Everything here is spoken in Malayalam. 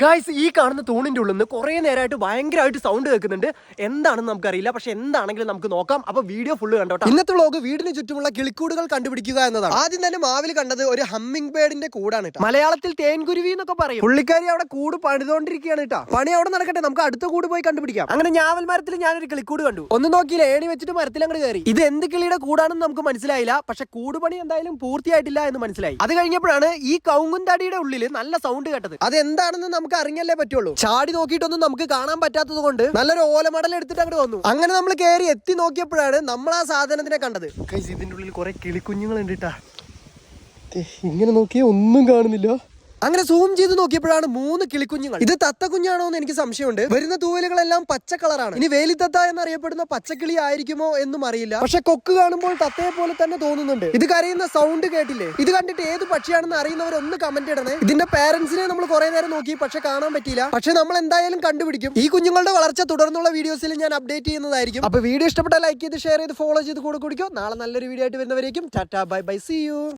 ഗൈസ്, ഈ കാണുന്ന തൂണിന്റെ ഉള്ളിൽ നിന്ന് കുറെ നേരമായിട്ട് ഭയങ്കരമായിട്ട് സൗണ്ട് കേൾക്കുന്നുണ്ട്. എന്താണെന്ന് നമുക്കറിയില്ല, പക്ഷെ എന്താണെങ്കിലും നമുക്ക് നോക്കാം. അപ്പൊ വീഡിയോ ഫുള്ള് കണ്ടോട്ടെ. ഇന്നത്തെ വ്ലോഗ് വീടിന് ചുറ്റുമുള്ള കിളിക്കൂടുകൾ കണ്ടുപിടിക്കുക എന്നതാണ്. ആദ്യം തന്നെ മാവിൽ കണ്ടത് ഒരു ഹമ്മിങ് ബേർഡിന്റെ കൂടാണ് കേട്ടോ. മലയാളത്തിൽ തേൻകുരുവി എന്നൊക്കെ പറയും. പുള്ളിക്കാരി അവിടെ കൂട് പണിതുകൊണ്ടിരിക്കുകയാണ് കേട്ടോ. പണി അവിടെ നടക്കട്ടെ, നമുക്ക് അടുത്ത കൂട് പോയി കണ്ടുപിടിക്കാം. അങ്ങനെ ഞാവൽ മരത്തിൽ ഞാനൊരു കിളിക്കൂട് കണ്ടു. ഒന്നും നോക്കിയില്ല, ഏണി വെച്ചിട്ട് മരത്തിൽ അങ്ങോട്ട് കയറി. ഇത് എന്ത് കിളിയുടെ കൂടാണെന്ന് നമുക്ക് മനസ്സിലായില്ല, പക്ഷെ കൂടുപണി എന്തായാലും പൂർത്തിയായിട്ടില്ല എന്ന് മനസ്സിലായി. അത് കഴിഞ്ഞപ്പോഴാണ് ഈ കൗങ്ങുംതടിയുടെ ഉള്ളിൽ നല്ല സൗണ്ട് കേട്ടത്. അത് എന്താണെന്ന് നമുക്ക് അറിഞ്ഞല്ലേ പറ്റുള്ളൂ. ചാടി നോക്കിയിട്ടൊന്നും നമുക്ക് കാണാൻ പറ്റാത്തത് കൊണ്ട് നല്ലൊരു ഓലമടൽ എടുത്തിട്ട് അങ്ങോട്ട് വന്നു. അങ്ങനെ നമ്മൾ കയറി എത്തി നോക്കിയപ്പോഴാണ് നമ്മൾ ആ സാധനത്തിനെ കണ്ടത്. ഇതിന്റെ ഉള്ളിൽ കുറെ കിളിക്കുഞ്ഞുങ്ങൾ ഉണ്ട് കേട്ടാ. ഇങ്ങനെ നോക്കിയാൽ ഒന്നും കാണുന്നില്ല. അങ്ങനെ സൂം ചെയ്ത് നോക്കിയപ്പോഴാണ് 3 കിളിക്കുഞ്ഞുങ്ങൾ. ഇത് തത്ത കുഞ്ഞാണോ എന്ന് എനിക്ക് സംശയമുണ്ട്. വരുന്ന തൂവലുകളെല്ലാം പച്ച കളറാണ്. ഇനി വേലിത്തത്ത എന്നറിയപ്പെടുന്ന പച്ചക്കിളി ആയിരിക്കുമോ എന്നും അറിയില്ല, പക്ഷെ കൊക്ക് കാണുമ്പോൾ തത്തയെ പോലെ തന്നെ തോന്നുന്നുണ്ട്. ഇത് കരയുന്ന സൗണ്ട് കേട്ടില്ലേ? ഇത് കണ്ടിട്ട് ഏത് പക്ഷിയാണെന്ന് അറിയുന്നവർ ഒന്ന് കമന്റ് ഇടണേ. ഇതിന്റെ പാരന്റ്സിനെ നമ്മൾ കുറെ നേരം നോക്കി, പക്ഷെ കാണാൻ പറ്റിയില്ല. പക്ഷെ നമ്മൾ എന്തായാലും കണ്ടുപിടിക്കും. ഈ കുഞ്ഞുങ്ങളുടെ വളർച്ച തുടർന്നുള്ള വീഡിയോസിൽ ഞാൻ അപ്ഡേറ്റ് ചെയ്യുന്നതായിരിക്കും. അപ്പൊ വീഡിയോ ഇഷ്ടപ്പെട്ടാൽ ലൈക്ക് ചെയ്ത് ഷെയർ ചെയ്ത് ഫോളോ ചെയ്ത് കൂടെ കുടിക്കോ. നാളെ നല്ലൊരു വീഡിയോ ആയിട്ട് വരുന്നവരേക്കും tata bye bye, see U.